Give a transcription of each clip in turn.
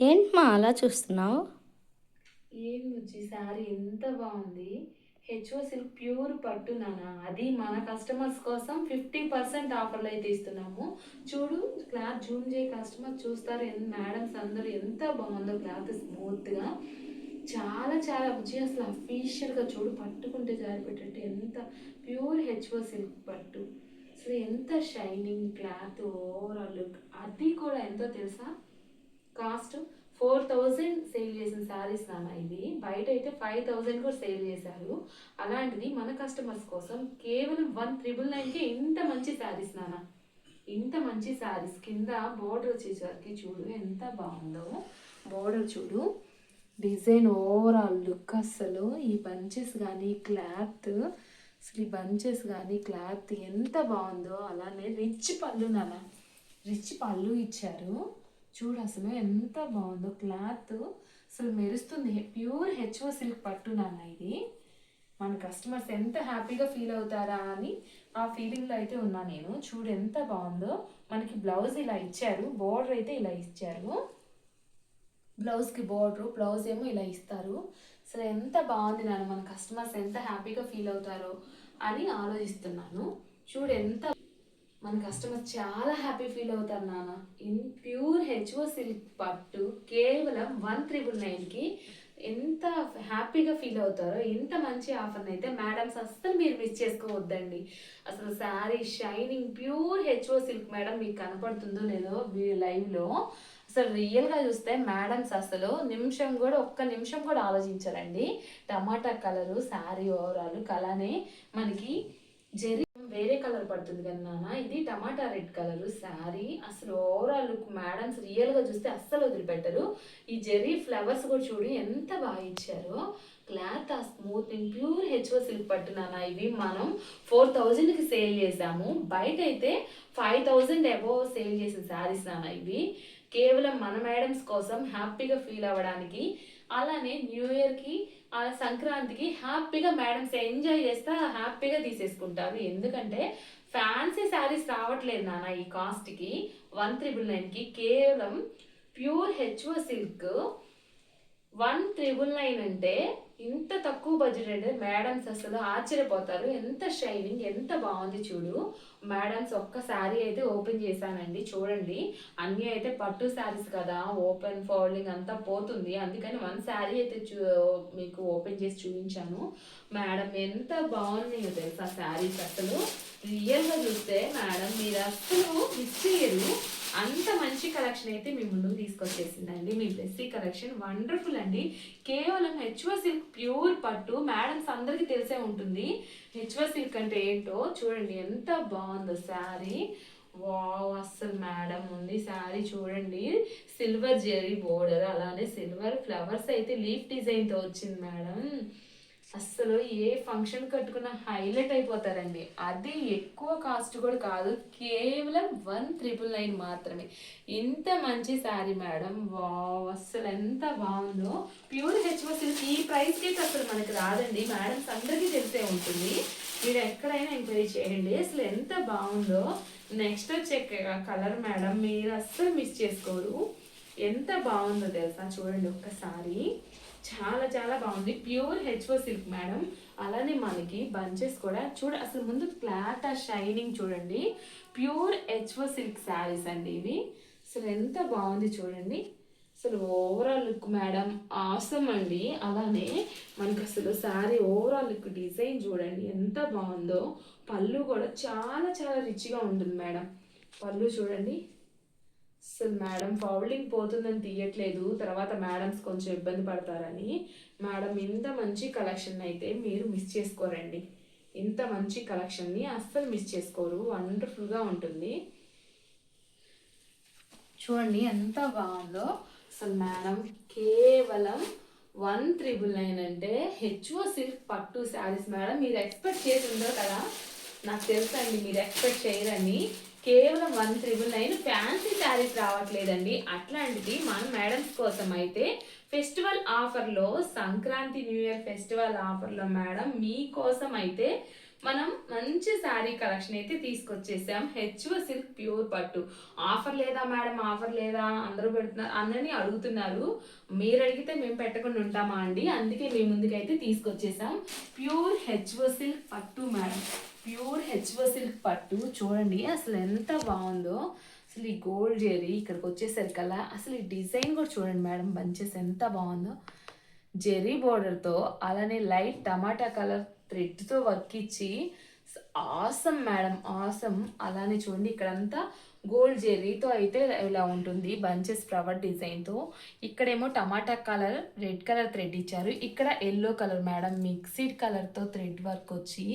ఏంటమ్మా అలా చూస్తున్నావు? ఏం బుజ్జి శారీ ఎంత బాగుంది. హెచ్ఓ సిల్క్ ప్యూర్ పట్టు నాన్న. అది మన కస్టమర్స్ కోసం 50% ఆఫర్లు అయితే ఇస్తున్నాము. చూడు క్లాత్ జూమ్ చేయి, కస్టమర్ చూస్తారు. మేడమ్స్ అందరూ ఎంత బాగుందో క్లాత్, స్మూత్గా చాలా చాలా బుజ్జి. అసలు అఫీషియల్గా చూడు, పట్టుకుంటే జారిపెట్టేట్టు ఎంత ప్యూర్ హెచ్ఓ సిల్క్ పట్టు. అసలు ఎంత షైనింగ్ క్లాత్, ఓవరాల్ లుక్. అది కూడా ఎంతో తెలుసా కాస్ట్? 4000 సేల్ చేసిన శారీస్ నాన్న. ఇది బయట అయితే 5000 కూడా సేల్ చేశారు. అలాంటిది మన కస్టమర్స్ కోసం కేవలం 1999కి ఇంత మంచి శారీస్ నాన్న. ఇంత మంచి శారీస్ కింద బోర్డర్ వచ్చేసరికి చూడు ఎంత బాగుందో. బోర్డర్ చూడు, డిజైన్, ఓవరాల్ లుక్. అసలు ఈ బంచెస్ కానీ క్లాత్, అసలు ఈ బంచెస్ కానీ క్లాత్ ఎంత బాగుందో. అలానే రిచ్ పళ్ళు నాన్న, రిచ్ పళ్ళు ఇచ్చారు. చూడు అసలు ఎంత బాగుందో క్లాత్. అసలు మెరుస్తుంది. ప్యూర్ హెచ్ఓ సిల్క్ పట్టు నాన్న. ఇది మన కస్టమర్స్ ఎంత హ్యాపీగా ఫీల్ అవుతారా అని ఆ ఫీలింగ్లో అయితే ఉన్నా నేను. చూడు ఎంత బాగుందో. మనకి బ్లౌజ్ ఇలా ఇచ్చారు, బోర్డర్ అయితే ఇలా ఇచ్చారు. బ్లౌజ్కి బోర్డరు, బ్లౌజ్ ఏమో ఇలా ఇస్తారు. అసలు ఎంత బాగుంది నాన్న. మన కస్టమర్స్ ఎంత హ్యాపీగా ఫీల్ అవుతారో అని ఆలోచిస్తున్నాను. చూడు ఎంత మన కస్టమర్ చాలా హ్యాపీ ఫీల్ అవుతారు నాన్న. ఇన్ ప్యూర్ హెచ్ఓ సిల్క్ పట్టు కేవలం 1999కి ఎంత హ్యాపీగా ఫీల్ అవుతారో. ఇంత మంచి ఆఫర్ని అయితే మేడమ్స్ అస్సలు మీరు మిస్ చేసుకోవద్దండి. అసలు sari shining pure HO silk madam. మీకు కనపడుతుందో లేదో లైవ్లో. అసలు రియల్గా చూస్తే మేడమ్స్ అసలు నిమిషం కూడా, ఒక్క నిమిషం కూడా ఆలోచించారండి. టమాటా కలరు శారీ ఓవరాల్ అలానే మనకి జెరీ వేరే కలర్ పడుతుంది కదా నాన్న, ఇది టమాటా రెడ్ కలర్ శారీ. అసలు ఓవరాల్ లుక్ మేడమ్స్ రియల్గా చూస్తే అస్సలు వదిలిపెట్టరు. ఈ జెరీ ఫ్లవర్స్ కూడా చూడు ఎంత బాగా ఇచ్చారో. క్లాత్ ఆ స్మూత్ ప్యూర్ హెచ్ఓ సిల్క్ పట్టు నాన్న. ఇవి మనం 4000కి సేల్ చేసాము. బయట అయితే 5000 అబోవ్ సేల్ చేసిన శారీస్ నాన్న. ఇవి కేవలం మన మేడమ్స్ కోసం హ్యాపీగా ఫీల్ అవ్వడానికి, అలానే న్యూ ఇయర్కి, ఆ సంక్రాంతికి హ్యాపీగా మేడమ్స్ ఎంజాయ్ చేస్తా హ్యాపీగా తీసేసుకుంటారు. ఎందుకంటే ఫ్యాన్సీ శారీస్ రావట్లేదు నాన్న ఈ కాస్ట్కి. 1999కి కేవలం ప్యూర్ హెచ్ఓ సిల్క్ 1999 అంటే ఇంత తక్కువ బడ్జెట్ అంటే మేడమ్స్ అసలు ఆశ్చర్యపోతారు. ఎంత షైనింగ్, ఎంత బాగుంది చూడు. మేడమ్స్ ఒక్క శారీ అయితే ఓపెన్ చేశానండి, చూడండి. అన్నీ అయితే పట్టు శారీస్ కదా, ఓపెన్ ఫోల్డింగ్ అంతా పోతుంది. అందుకని వన్ శారీ అయితే మీకు ఓపెన్ చేసి చూపించాను. మేడం ఎంత బాగున్నాయో తెలుసా శారీస్. అసలు రియల్గా చూస్తే మేడం మీరు అసలు మిస్ చేయరు. అంత మంచి కలెక్షన్ అయితే మీ ముందుకు తీసుకొచ్చేసిందండి మీ బ్లెస్సీ కలెక్షన్. వండర్ఫుల్ అండి. కేవలం హెచ్ఓ సిల్క్ ప్యూర్ పట్టు మేడమ్స్ అందరికీ తెలిసే ఉంటుంది హెచ్ఓ సిల్క్ అంటే ఏంటో. చూడండి ఎంత బాగుందో శారీ. వావ్, అస్సలు మేడం ఉంది శారీ చూడండి. సిల్వర్ జెరీ బోర్డర్, అలానే సిల్వర్ ఫ్లవర్స్ అయితే లీఫ్ డిజైన్తో వచ్చింది మేడం. అస్సలు ఏ ఫంక్షన్ కట్టుకున్న హైలైట్ అయిపోతారండి. అది ఎక్కువ కాస్ట్ కూడా కాదు, కేవలం 1999 మాత్రమే. ఇంత మంచి శారీ మేడం. వావ్, అస్సలు ఎంత బాగుందో. ప్యూర్ హెచ్ఓ సిల్క్ ఈ ప్రైస్కి అయితే అసలు మనకి రాదండి. మేడమ్స్ అందరికీ తెలిసే ఉంటుంది. మీరు ఎక్కడైనా ఎంక్వైరీ చేయండి. అసలు ఎంత బాగుందో. నెక్స్ట్ వచ్చే కలర్ మేడం మీరు అస్సలు మిస్ చేసుకోరు. ఎంత బాగుందో తెలుసా, చూడండి ఒక్కసారి. చాలా చాలా బాగుంది. Pure HO silk madam. అలానే మనకి బంచెస్ కూడా చూడ, అసలు ముందు క్లాత్ ఆ షైనింగ్ చూడండి. ప్యూర్ హెచ్ఓ సిల్క్ శారీస్ అండి ఇవి. అసలు ఎంత బాగుంది చూడండి. అసలు ఓవరాల్ లుక్ మేడం ఆసమ్ అండి. అలానే మనకి అసలు శారీ ఓవరాల్ లుక్ డిజైన్ చూడండి ఎంత బాగుందో. పళ్ళు కూడా చాలా చాలా రిచ్గా ఉంటుంది మేడం. పళ్ళు చూడండి. అసలు మేడం ఫౌల్డింగ్ పోతుందని తీయట్లేదు, తర్వాత మేడమ్స్ కొంచెం ఇబ్బంది పడతారని. మేడం ఇంత మంచి కలెక్షన్ అయితే మీరు మిస్ చేసుకోరండి. ఇంత మంచి కలెక్షన్ని అస్సలు మిస్ చేసుకోరు. వండర్ఫుల్గా ఉంటుంది. చూడండి ఎంత బాగుందో. అసలు మేడం కేవలం 1999 అంటే హెచ్ఓ సిల్క్ పట్టు శారీస్ మేడం. మీరు ఎక్స్పెక్ట్ చేసి ఉండరు కదా, నాకు తెలుసండి మీరు ఎక్స్పెక్ట్ చేయరని. కేవలం 1999 ఫ్యాన్సీ శారీస్ రావట్లేదండి. అట్లాంటిది మన మేడమ్స్ కోసం అయితే ఫెస్టివల్ ఆఫర్లో, సంక్రాంతి న్యూ ఇయర్ ఫెస్టివల్ ఆఫర్లో మేడం మీకోసం అయితే మనం మంచి శారీ కలెక్షన్ అయితే తీసుకొచ్చేసాం. హెచ్ఓ సిల్క్ ప్యూర్ పట్టు. ఆఫర్ లేదా మేడం, ఆఫర్ లేదా, అందరూ పెడుతున్నారు అందరినీ అడుగుతున్నారు. మీరు అడిగితే మేము పెట్టకుండా ఉంటామా అండి? అందుకే మీ ముందుకైతే తీసుకొచ్చేసాం. ప్యూర్ హెచ్ఓ సిల్క్ పట్టు మేడం. ప్యూర్ హెచ్ఓ సిల్క్ పట్టు చూడండి అసలు ఎంత బాగుందో. అసలు ఈ గోల్డ్ జెరీ ఇక్కడికి వచ్చేసరికల్లా అసలు ఈ డిజైన్ కూడా చూడండి మేడం, బంచెస్ ఎంత బాగుందో. జెరీ బోర్డర్తో అలానే లైట్ టమాటా కలర్ థ్రెడ్తో వర్క్ ఇచ్చి ఆసమ్ మేడం, ఆసమ్. అలానే చూడండి ఇక్కడంతా గోల్డ్ జెరీతో అయితే ఇలా ఉంటుంది, బంచెస్ ఫ్లవర్ డిజైన్తో. ఇక్కడేమో టమాటా కలర్ రెడ్ కలర్ థ్రెడ్ ఇచ్చారు, ఇక్కడ ఎల్లో కలర్ మేడం మిక్సిడ్ కలర్తో థ్రెడ్ వర్క్ వచ్చి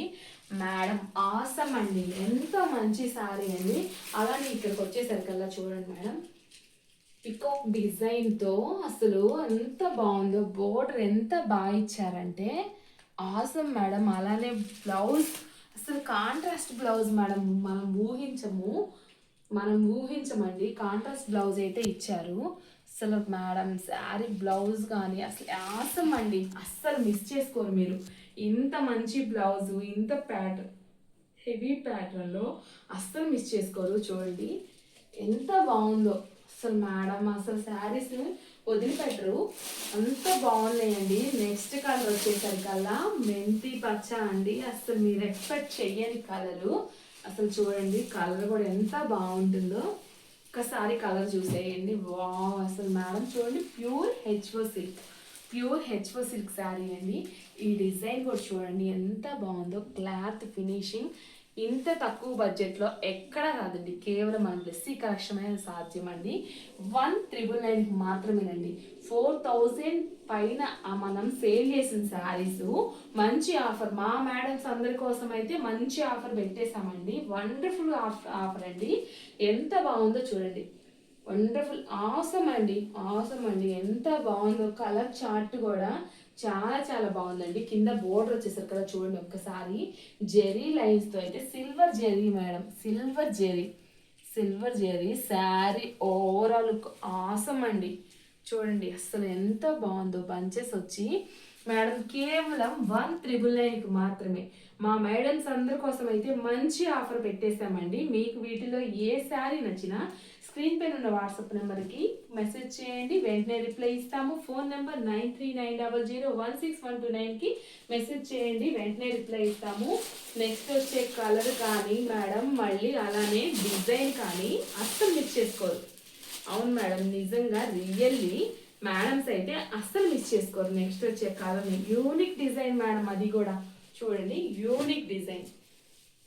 మేడం ఆసమ్ అండి. ఎంత మంచి సారీ అండి. అలానే ఇక్కడికి వచ్చేసరికల్లా చూడండి మేడం, పికాక్ డిజైన్తో అసలు ఎంత బాగుందో. బోర్డర్ ఎంత బాగా ఇచ్చారంటే ఆసమ్ మేడం. అలానే బ్లౌజ్ అసలు కాంట్రాస్ట్ బ్లౌజ్ మేడం, మనం ఊహించమండి. కాంట్రాస్ట్ బ్లౌజ్ అయితే ఇచ్చారు అసలు మేడం. శారీ బ్లౌజ్ కానీ అసలు ఆసమ్ అండి, అస్సలు మిస్ చేసుకోరు మీరు. ఇంత మంచి బ్లౌజు, ఇంత ప్యాటర్న్, హెవీ ప్యాటర్న్లో అస్సలు మిస్ చేసుకోరు. చూడండి ఎంత బాగుందో అసలు మేడం. అసలు శారీస్ వదిలిపెట్టరు, అంత బాగున్నాయండి. నెక్స్ట్ కలర్ వచ్చేసరికల్లా మెంతి పచ్చ అండి. అసలు మీరు ఎక్స్పెక్ట్ చెయ్యని కలరు. అసలు చూడండి కలర్ కూడా ఎంత బాగుంటుందో. ఒకసారి కలర్ చూసేయండి. వావ్ అసలు మేడం చూడండి, pure HO silk, pure HO silk sari అండి. ఈ డిజైన్ కూడా చూడండి ఎంత బాగుందో. క్లాత్ ఫినిషింగ్ ఇంత తక్కువ బడ్జెట్లో ఎక్కడా కాదండి, కేవలం మన బ్లెస్సీ కలెక్షన్ అనేది సాధ్యం అండి. 1999 మాత్రమేనండి. 4000 పైన మనం సేల్ చేసిన శారీస్ మంచి ఆఫర్. మా మేడమ్స్ అందరి కోసం అయితే మంచి ఆఫర్ పెట్టేశామండి. వండర్ఫుల్ ఆఫర్ అండి. ఎంత బాగుందో చూడండి, వండర్ఫుల్, ఆసమ్ అండి, ఆసమ్ అండి. ఎంత బాగుందో. కలర్ చార్ట్ కూడా చాలా చాలా బాగుందండి. కింద బోర్డర్ వచ్చేసరికి కదా చూడండి ఒక్కసారి, జెరీ లైన్స్తో అయితే silver zari madam, silver zari, silver zari sari overall awesome అండి. చూడండి అసలు ఎంత బాగుందో. బంచెస్ వచ్చి మేడం కేవలం 1999కి మాత్రమే. మా మేడమ్స్ అందరి కోసం అయితే మంచి ఆఫర్ పెట్టేశామండి. మీకు వీటిలో ఏ శారీ నచ్చినా స్క్రీన్ పైన ఉన్న వాట్సాప్ నెంబర్కి మెసేజ్ చేయండి, వెంటనే రిప్లై ఇస్తాము. ఫోన్ నెంబర్ 9390016129కి మెసేజ్ చేయండి, వెంటనే రిప్లై ఇస్తాము. నెక్స్ట్ వచ్చే కలర్ కానీ మేడం, మళ్ళీ అలానే డిజైన్ కానీ అస్సలు మిస్ చేసుకోరు. అవును మేడం, నిజంగా రియల్లీ మేడమ్స్ అయితే అస్సలు మిస్ చేసుకోరు. నెక్స్ట్ వచ్చే కలర్ యూనిక్ డిజైన్ మేడం, అది కూడా చూడండి యూనిక్ డిజైన్.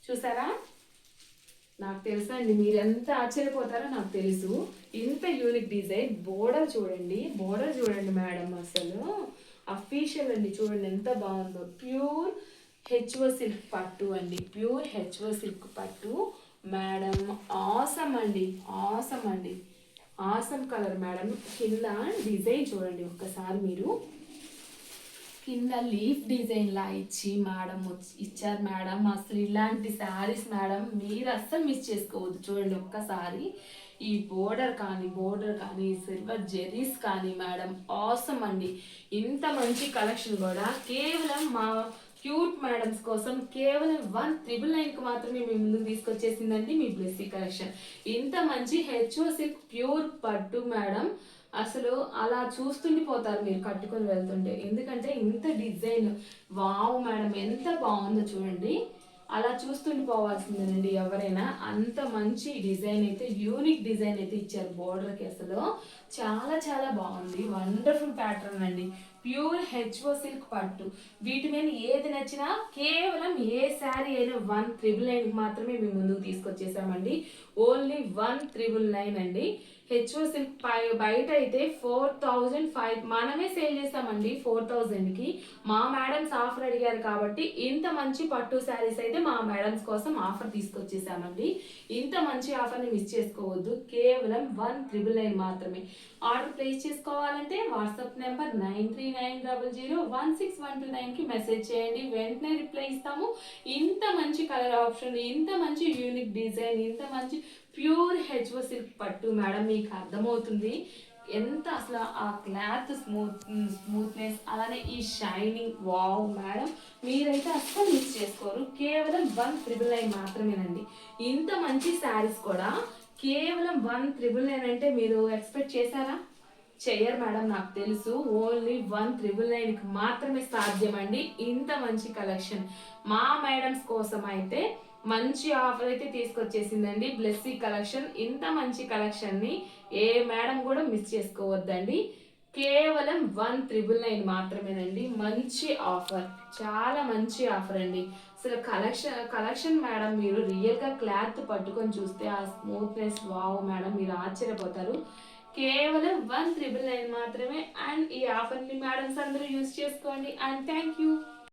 చూసారా? నాకు తెలుసా అండి, మీరు ఎంత ఆశ్చర్యపోతారో నాకు తెలుసు. ఇంత యూనిక్ డిజైన్. బోర్డర్ చూడండి, బోర్డర్ చూడండి మేడం, అసలు అఫీషియల్ అండి. చూడండి ఎంత బాగుందో. ప్యూర్ హెచ్ఓ సిల్క్ పట్టు అండి, ప్యూర్ హెచ్ఓ సిల్క్ పట్టు మేడం. ఆసమ్ అండి, ఆసమ్ అండి, ఆసమ్ కలర్ మేడం. కింద డిజైన్ చూడండి ఒక్కసారి మీరు, కింద లీఫ్ డిజైన్ లా ఇచ్చి మేడం ఇచ్చారు మేడం. అసలు ఇలాంటి శారీస్ మేడం మీరు అస్సలు మిస్ చేసుకోవద్దు. చూడండి ఒక్కసారి ఈ బోర్డర్ కానీ సిల్వర్ జెరీస్ కానీ మేడం ఆసమ్ అండి. ఇంత మంచి కలెక్షన్ కూడా కేవలం మా క్యూట్ మేడమ్స్ కోసం కేవలం 1999కి మాత్రమే మీ ముందుకు తీసుకొచ్చేసిందండి మీ బ్లెస్సీ కలెక్షన్. ఇంత మంచి హెచ్ఓ సిల్క్ ప్యూర్ పట్టు మేడం, అసలు అలా చూస్తుండిపోతారు మీరు కట్టుకొని వెళ్తుంటే. ఎందుకంటే ఇంత డిజైన్, వావ్ మేడం ఎంత బాగుందో చూడండి. అలా చూస్తుండిపోవాల్సిందేనండి ఎవరైనా. అంత మంచి డిజైన్ అయితే, యూనిక్ డిజైన్ అయితే ఇచ్చారు బోర్డర్కి. అసలు చాలా చాలా బాగుంది. వండర్ఫుల్ ప్యాటర్న్ అండి. ప్యూర్ హెచ్ఓ సిల్క్ పట్టు. వీటి మీద ఏది నచ్చినా కేవలం ఏ శారీ అయినా 1999కి మాత్రమే మేము ముందుకు తీసుకొచ్చేసామండి. ఓన్లీ 1999 అండి. హెచ్ఓ సిల్క్ బయట అయితే 4005 మనమే సేల్ చేస్తామండి 4000కి. మా మేడమ్స్ ఆఫర్ అడిగారు కాబట్టి ఇంత మంచి పట్టు శారీస్ అయితే మా మేడమ్స్ కోసం ఆఫర్ తీసుకొచ్చేసామండి. ఇంత మంచి ఆఫర్ని మిస్ చేసుకోవద్దు. కేవలం 1999 మాత్రమే. ఆర్డర్ ప్లేస్ చేసుకోవాలంటే వాట్సాప్ నెంబర్ 9390016129కి మెసేజ్ చేయండి, వెంటనే రిప్లై ఇస్తాము. ఇంత మంచి కలర్ ఆప్షన్, ఇంత మంచి యూనిక్ డిజైన్, ఇంత మంచి ప్యూర్ హెచ్ఓ సిల్క్ పట్టు మేడం మీకు అర్థమవుతుంది. ఎంత అసలు ఆ క్లాత్ స్మూత్నెస్ అలానే ఈ షైనింగ్, వావ్ మేడం మీరైతే అస్సలు మిస్ చేసుకోరు. కేవలం 1,999 మాత్రమేనండి. ఇంత మంచి శారీస్ కూడా కేవలం 1,999 అంటే మీరు ఎక్స్పెక్ట్ చేశారా? చెయ్యరు మేడం, నాకు తెలుసు. ఓన్లీ 1,999కి మాత్రమే సాధ్యమండి ఇంత మంచి కలెక్షన్. మా మేడమ్స్ కోసం అయితే మంచి ఆఫర్ అయితే తీసుకొచ్చేసిందండి బ్లెస్సీ కలెక్షన్. ఇంత మంచి కలెక్షన్ని ఏ మేడం కూడా మిస్ చేసుకోవద్దండి. కేవలం 1,999 మాత్రమేనండి. మంచి ఆఫర్, చాలా మంచి ఆఫర్ అండి. అసలు కలెక్షన్ మేడం మీరు రియల్గా క్లాత్ పట్టుకొని చూస్తే ఆ స్మూత్నెస్, వావ్ మేడం మీరు ఆశ్చర్యపోతారు. కేవలం 1,999 మాత్రమే. అండ్ ఈ ఆఫర్ని మేడమ్స్ అందరూ యూస్ చేసుకోండి. And thank you.